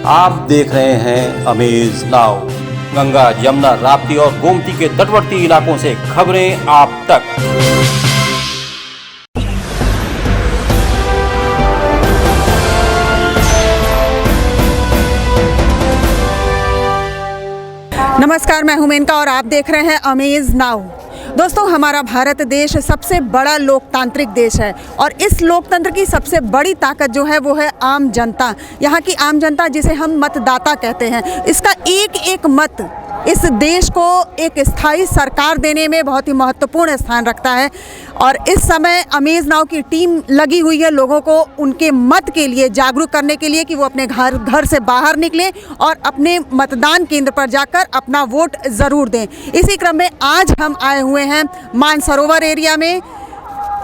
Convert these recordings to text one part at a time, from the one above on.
आप देख रहे हैं अमेज नाउ। गंगा, यमुना, राप्ती और गोमती के तटवर्ती इलाकों से खबरें आप तक। नमस्कार, मैं हूं मेनका और आप देख रहे हैं अमेज नाउ। दोस्तों, हमारा भारत देश सबसे बड़ा लोकतांत्रिक देश है और इस लोकतंत्र की सबसे बड़ी ताकत जो है वो है आम जनता। यहाँ की आम जनता, जिसे हम मतदाता कहते हैं, इसका एक एक मत इस देश को एक स्थायी सरकार देने में बहुत ही महत्वपूर्ण स्थान रखता है। और इस समय अमेज नाउ की टीम लगी हुई है लोगों को उनके मत के लिए जागरूक करने के लिए कि वो अपने घर से बाहर निकलें और अपने मतदान केंद्र पर जाकर अपना वोट ज़रूर दें। इसी क्रम में आज हम आए हुए हैं मानसरोवर एरिया में,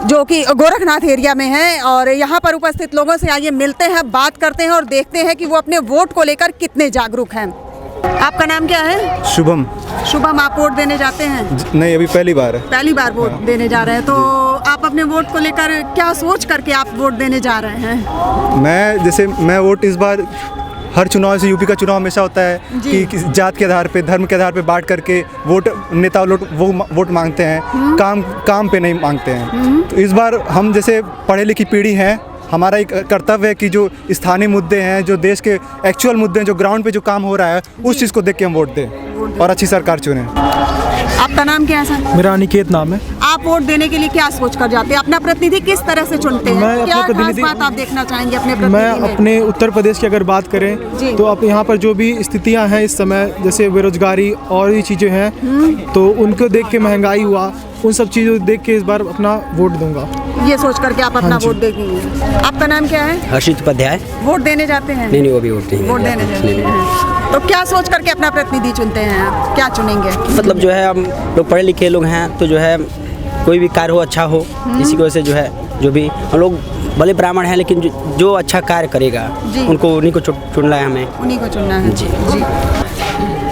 जो कि गोरखनाथ एरिया में है, और यहाँ पर उपस्थित लोगों से आइए मिलते हैं, बात करते हैं और देखते हैं कि वो अपने वोट को लेकर कितने जागरूक हैं। आपका नाम क्या है? शुभम। शुभम, आप वोट देने जाते हैं? नहीं, अभी पहली बार है। पहली बार वोट देने जा रहे हैं, तो आप अपने वोट को लेकर क्या सोच करके आप वोट देने जा रहे हैं? मैं वोट इस बार, हर चुनाव से यूपी का चुनाव हमेशा होता है कि जात के आधार पे, धर्म के आधार पे बांट करके वोट नेता लोग वो वोट मांगते हैं, काम पे नहीं मांगते हैं। तो इस बार हम जैसे पढ़े लिखी पीढ़ी हैं, हमारा एक कर्तव्य है कि जो स्थानीय मुद्दे हैं, जो देश के एक्चुअल मुद्दे हैं, जो ग्राउंड पे जो काम हो रहा है, उस चीज़ को देख के हम वोट दें और अच्छी सरकार चुनें। आपका नाम क्या है सर? मेरा अनिकेत नाम है। आप वोट देने के लिए क्या सोच कर जाते हैं? अपना प्रतिनिधि किस तरह से चुनते हैं? क्या खास बात आप देखना चाहेंगे अपने प्रतिनिधि में? मैं अपने उत्तर प्रदेश की अगर बात करें तो अब यहाँ पर जो भी स्थितियाँ हैं इस समय, जैसे बेरोजगारी और भी चीज़ें हैं, तो उनको देख के, महंगाई हुआ, उन सब चीज़ों को देख के इस बार अपना वोट दूंगा। ये सोच करके आप अपना वोट देंगे। आपका नाम क्या है? हर्षित उपाध्याय। वोट देने जाते हैं? नहीं, वो भी वोट देने जाते हैं। तो क्या सोच करके अपना प्रतिनिधि चुनते हैं आप? क्या चुनेंगे? मतलब जो है, हम लोग पढ़े लिखे लोग हैं, तो जो है कोई भी कार्य हो, अच्छा हो, इसी की वजह से जो है, जो भी हम लोग भले ब्राह्मण हैं, लेकिन जो अच्छा कार्य करेगा उन्हीं को चुनना है हमें। उन्हीं को चुनना है जी।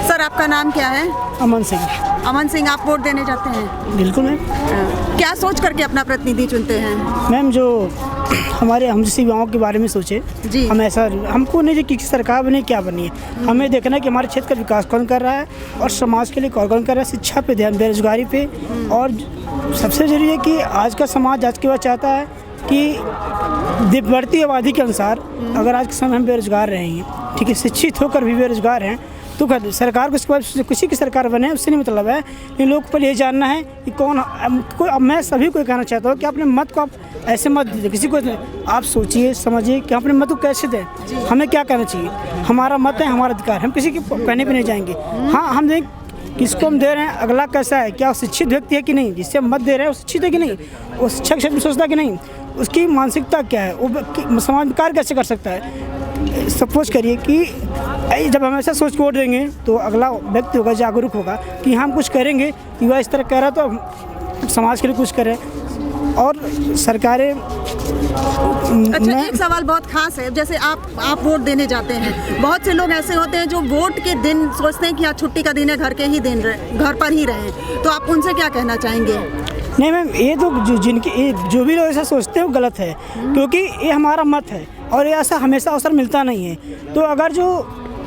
सर, आपका नाम क्या है? अमन सिंह। अमन सिंह, आप वोट देने जाते हैं? बिल्कुल मैम। क्या सोच करके अपना प्रतिनिधि चुनते हैं? मैम, जो हमारे हम जैसे युवाओं के बारे में सोचे जी। हम ऐसा, हमको नहीं कि सरकार बने क्या बनी है, हमें देखना है कि हमारे क्षेत्र का विकास कौन कर रहा है और समाज के लिए कौन कर रहा है, शिक्षा पे ध्यान, बेरोजगारी पे। और सबसे ज़रूरी है कि आज का समाज आज के बाद चाहता है कि बढ़ती आबादी के अनुसार अगर आज के समय हम बेरोजगार रहेंगे, ठीक है, शिक्षित होकर भी बेरोजगार हैं, तो सरकार को इसके बाद किसी की सरकार बने उससे नहीं मतलब है। इन लोगों को ये जानना है कि कौन कोई। अब मैं सभी को कहना चाहता हूँ कि अपने मत को आप ऐसे मत दीजिए किसी को, आप सोचिए समझिए कि अपने मत को कैसे दें, हमें क्या करना चाहिए। हमारा मत है, हमारा अधिकार, हम किसी के कहने पर नहीं जाएंगे। हाँ, हम देख किसको हम दे रहे हैं, अगला कैसा है, क्या शिक्षित व्यक्ति है कि नहीं, जिससे हम मत दे रहे हैं वो शिक्षित है कि नहीं, वो शिक्षा के क्षेत्र में सोचता है कि नहीं, उसकी मानसिकता क्या है, वो समाज में कार्य कैसे कर सकता है। सपोज करिए कि जब हम ऐसा सोच के वोट देंगे तो अगला व्यक्ति होगा, जागरूक होगा कि हम कुछ करेंगे, युवा इस तरह कह रहा तो समाज के लिए कुछ करें। और सरकारें अच्छा, एक सवाल बहुत खास है, जैसे आप वोट देने जाते हैं, बहुत से लोग ऐसे होते हैं जो वोट के दिन सोचते हैं कि आज छुट्टी का दिन है, घर पर ही रहें, तो आप उनसे क्या कहना चाहेंगे? नहीं मैम, ये तो जो भी लोग ऐसा सोचते हैं वो गलत है, क्योंकि ये हमारा मत है और ये ऐसा हमेशा अवसर मिलता नहीं है। तो अगर जो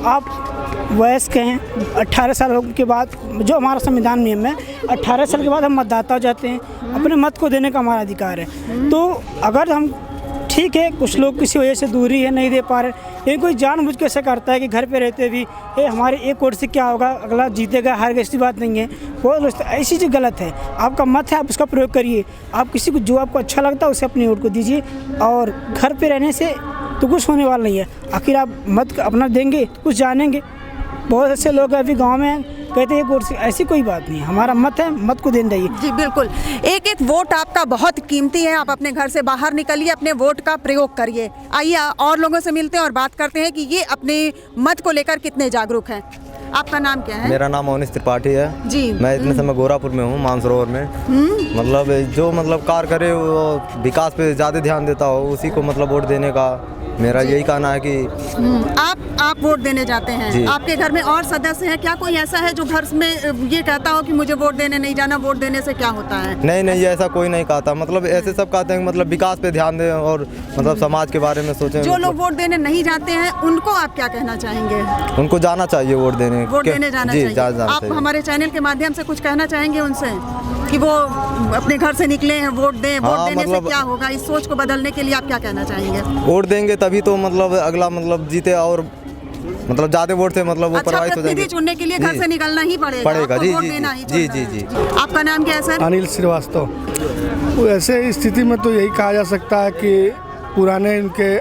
आप वयस्क हैं, 18 साल के बाद, जो हमारा संविधान नियम है, 18 साल के बाद हम मतदाता हो जाते हैं, अपने मत को देने का हमारा अधिकार है। तो अगर हम, ठीक है, कुछ लोग किसी वजह से दूरी है, नहीं दे पा रहे, लेकिन कोई जानबूझ के ऐसा करता है कि घर पे रहते भी हमारे एक वोट से क्या होगा, अगला जीतेगा हारेगा, ऐसी बात नहीं है। वो ऐसी चीज़ गलत है। आपका मत है, आप उसका प्रयोग करिए। आप किसी को जो आपको अच्छा लगता है उसे अपनी वोट को दीजिए, और घर पे रहने से तो कुछ होने वाला नहीं है। आखिर आप मत अपना देंगे तो कुछ जानेंगे। बहुत ऐसे लोग अभी गाँव में कहते हैं वोट से, ऐसी कोई बात नहीं है, हमारा मत है, मत को देने दीजिए। जी बिल्कुल, एक एक वोट आपका बहुत कीमती है। आप अपने घर से बाहर निकलिए, अपने वोट का प्रयोग करिए। आइए और लोगों से मिलते हैं और बात करते हैं कि ये अपने मत को लेकर कितने जागरूक हैं। आपका नाम क्या है? मेरा नाम मोनिश त्रिपाठी है जी। मैं इतने समय गोरापुर में हूँ, मानसरोवर में। मतलब जो कार्य करे वो विकास पे ज़्यादा ध्यान देता हो, उसी को मतलब वोट देने का मेरा यही कहना है कि आप वोट देने जाते जी। हैं, आपके घर में और सदस्य हैं क्या? कोई ऐसा है जो घर में ये कहता हो कि मुझे वोट देने नहीं जाना, वोट देने से क्या होता है? नहीं ऐसा कोई नहीं कहता, मतलब ऐसे सब कहते हैं कि मतलब विकास पे ध्यान दें और मतलब समाज के बारे में सोचें। जो लोग वोट देने नहीं जाते हैं उनको आप क्या कहना चाहेंगे? उनको जाना चाहिए वोट देने जाना जी, चाहिए। जाना आप चाहिए। हमारे चैनल के माध्यम से कुछ कहना चाहेंगे उनसे कि वो अपने घर से निकले हैं, वोट दें, वोट हाँ, देने से मतलब- क्या होगा? इस सोच को बदलने के लिए आप क्या कहना चाहेंगे? वोट देंगे तभी तो मतलब अगला मतलब जीते और मतलब ज़्यादा वोट से मतलब वो अच्छा, प्रभावित हो जाएंगे। प्रतिनिधि चुनने के लिए घर जी। से निकलना ही पड़ेगा, आपको जी, वोट जी, देना ही जी, चुनना जी, है। जी। आपका नाम क्या है सर? अनिल श्रीवास्तव। तो ऐसे स्थिति में तो यही कहा जा सकता है कि पुराने इनके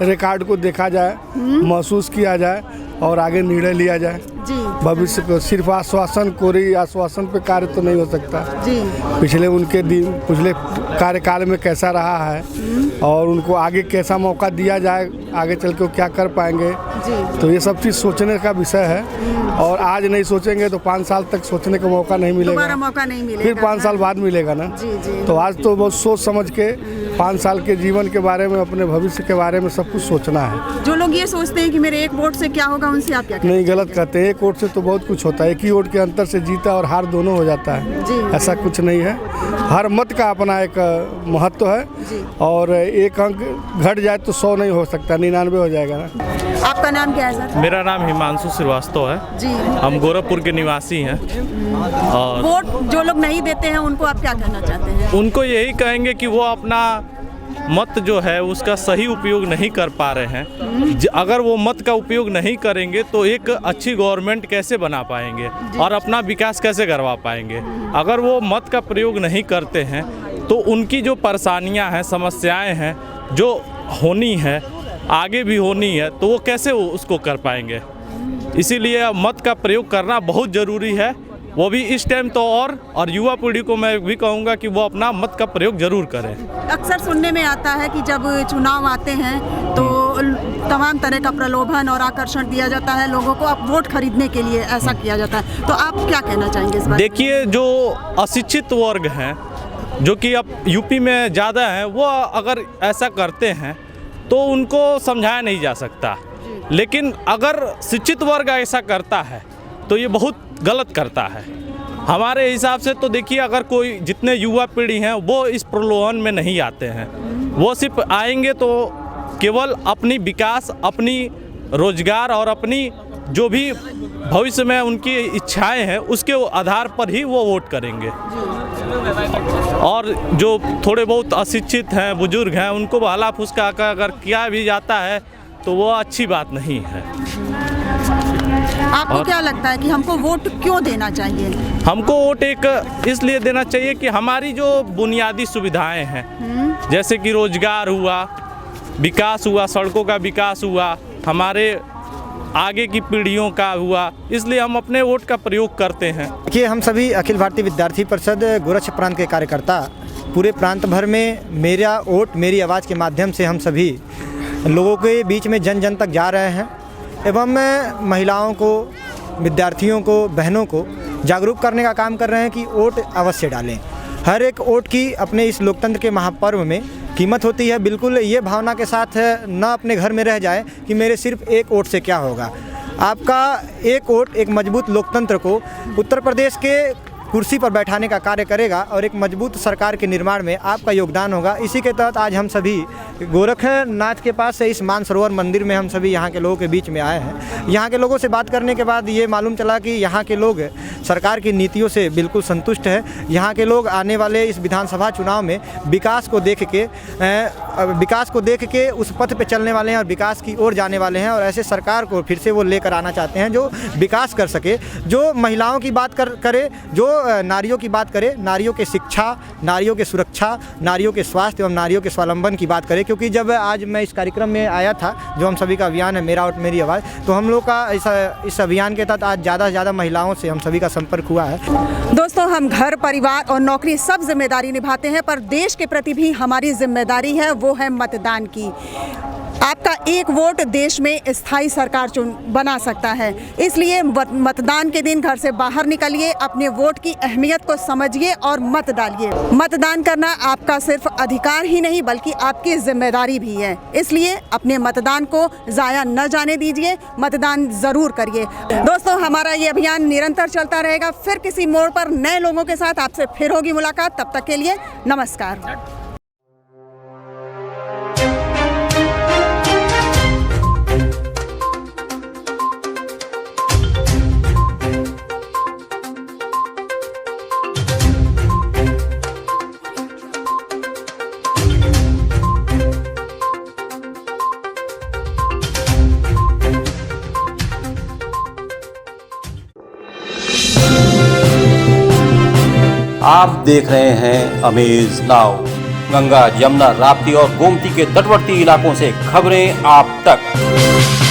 रिकॉर्ड को देखा जाए, महसूस किया जाए और आगे निर्णय लिया जाए। जी भविष्य को सिर्फ आश्वासन, कोरी आश्वासन पे कार्य तो नहीं हो सकता। जी पिछले उनके दिन, पिछले कार्यकाल में कैसा रहा है और उनको आगे कैसा मौका दिया जाए, आगे चल के वो क्या कर पाएंगे, जी तो ये सब चीज़ सोचने का विषय है। और आज नहीं सोचेंगे तो 5 साल तक सोचने का मौका नहीं दोबारा मिलेगा, मौका नहीं मिलेगा। फिर 5 साल बाद मिलेगा ना। जी जी तो आज तो बहुत सोच समझ के 5 साल के जीवन के बारे में, अपने भविष्य के बारे में सब कुछ सोचना है। जो लोग ये सोचते हैं कि मेरे एक वोट से क्या होगा, उनसे आप क्या कहते नहीं, गलत कहते हैं। एक वोट से तो बहुत कुछ होता है, एक ही वोट के अंतर से जीता और हार दोनों हो जाता है। जी। ऐसा कुछ नहीं है, हर मत का अपना एक महत्व है जी। और एक अंक घट जाए तो 100 नहीं हो सकता, 99 हो जाएगा ना। हैं? आपका नाम क्या है सर? मेरा नाम हिमांशु श्रीवास्तव है। जी। हम गोरखपुर के निवासी हैं और वोट जो लोग नहीं देते हैं उनको आप क्या कहना चाहते हैं? उनको यही कहेंगे कि वो अपना मत जो है उसका सही उपयोग नहीं कर पा रहे हैं। अगर वो मत का उपयोग नहीं करेंगे तो एक अच्छी गवर्नमेंट कैसे बना पाएंगे और अपना विकास कैसे करवा पाएंगे। अगर वो मत का प्रयोग नहीं करते हैं तो उनकी जो परेशानियां हैं, समस्याएं हैं, जो होनी है, आगे भी होनी है, तो वो कैसे उसको कर पाएंगे। इसीलिए मत का प्रयोग करना बहुत ज़रूरी है, वो भी इस टाइम तो। और युवा पीढ़ी को मैं भी कहूँगा कि वो अपना मत का प्रयोग ज़रूर करें। अक्सर सुनने में आता है कि जब चुनाव आते हैं तो तमाम तरह का प्रलोभन और आकर्षण दिया जाता है लोगों को, अब वोट खरीदने के लिए ऐसा किया जाता है। तो आप क्या कहना चाहेंगे इस बारे में? देखिए, जो अशिक्षित वर्ग हैं, जो कि अब यूपी में ज़्यादा हैं, वो अगर ऐसा करते हैं तो उनको समझाया नहीं जा सकता। लेकिन अगर शिक्षित वर्ग ऐसा करता है तो ये बहुत गलत करता है। हमारे हिसाब से तो देखिए, अगर कोई जितने युवा पीढ़ी हैं वो इस प्रलोभन में नहीं आते हैं। वो सिर्फ आएंगे तो केवल अपनी विकास, अपनी रोजगार और अपनी जो भी भविष्य में उनकी इच्छाएं हैं उसके आधार पर ही वो वोट करेंगे। और जो थोड़े बहुत अशिक्षित हैं, बुजुर्ग हैं, उनको भला फुसका कर अगर किया भी जाता है तो वो अच्छी बात नहीं है। आपको क्या लगता है कि हमको वोट क्यों देना चाहिए? हमको वोट एक इसलिए देना चाहिए कि हमारी जो बुनियादी सुविधाएं हैं, जैसे कि रोजगार हुआ, विकास हुआ, सड़कों का विकास हुआ, हमारे आगे की पीढ़ियों का हुआ, इसलिए हम अपने वोट का प्रयोग करते हैं। देखिए, हम सभी अखिल भारतीय विद्यार्थी परिषद गोरक्ष प्रांत के कार्यकर्ता पूरे प्रांत भर में मेरा वोट मेरी आवाज़ के माध्यम से हम सभी लोगों के बीच में जन जन तक जा रहे हैं एवं महिलाओं को, विद्यार्थियों को, बहनों को जागरूक करने का काम कर रहे हैं कि वोट अवश्य डालें। हर एक वोट की अपने इस लोकतंत्र के महापर्व में कीमत होती है। बिल्कुल ये भावना के साथ न अपने घर में रह जाए कि मेरे सिर्फ एक वोट से क्या होगा। आपका एक वोट एक मजबूत लोकतंत्र को उत्तर प्रदेश के कुर्सी पर बैठाने का कार्य करेगा और एक मजबूत सरकार के निर्माण में आपका योगदान होगा। इसी के तहत आज हम सभी गोरखनाथ के पास से इस मानसरोवर मंदिर में हम सभी यहाँ के लोगों के बीच में आए हैं। यहाँ के लोगों से बात करने के बाद ये मालूम चला कि यहाँ के लोग सरकार की नीतियों से बिल्कुल संतुष्ट है। यहाँ के लोग आने वाले इस विधानसभा चुनाव में विकास को देख के उस पथ पे चलने वाले हैं और विकास की ओर जाने वाले हैं और ऐसे सरकार को फिर से वो लेकर आना चाहते हैं जो विकास कर सके, जो महिलाओं की बात करे, जो नारियों की बात करे, नारियों के शिक्षा, नारियों के सुरक्षा, नारियों के स्वास्थ्य एवं नारियों के स्वावलंबन की बात करे। क्योंकि जब आज मैं इस कार्यक्रम में आया था, जो हम सभी का अभियान है मेरा वोट मेरी आवाज़, तो हम लोग का इस अभियान के तहत आज ज़्यादा से ज़्यादा महिलाओं से हम सभी का संपर्क हुआ है। दोस्तों, हम घर, परिवार और नौकरी सब जिम्मेदारी निभाते हैं, पर देश के प्रति भी हमारी जिम्मेदारी है, वो है मतदान की। आपका एक वोट देश में स्थायी सरकार बना सकता है। इसलिए मतदान के दिन घर से बाहर निकलिए, अपने वोट की अहमियत को समझिए और मत डालिए। मतदान करना आपका सिर्फ अधिकार ही नहीं बल्कि आपकी जिम्मेदारी भी है। इसलिए अपने मतदान को ज़ाया न जाने दीजिए, मतदान ज़रूर करिए। दोस्तों, हमारा ये अभियान निरंतर चलता रहेगा। फिर किसी मोड़ पर नए लोगों के साथ आपसे फिर होगी मुलाकात। तब तक के लिए नमस्कार। आप देख रहे हैं अमेज नाउ। गंगा, यमुना, राप्ती और गोमती के तटवर्ती इलाकों से खबरें आप तक।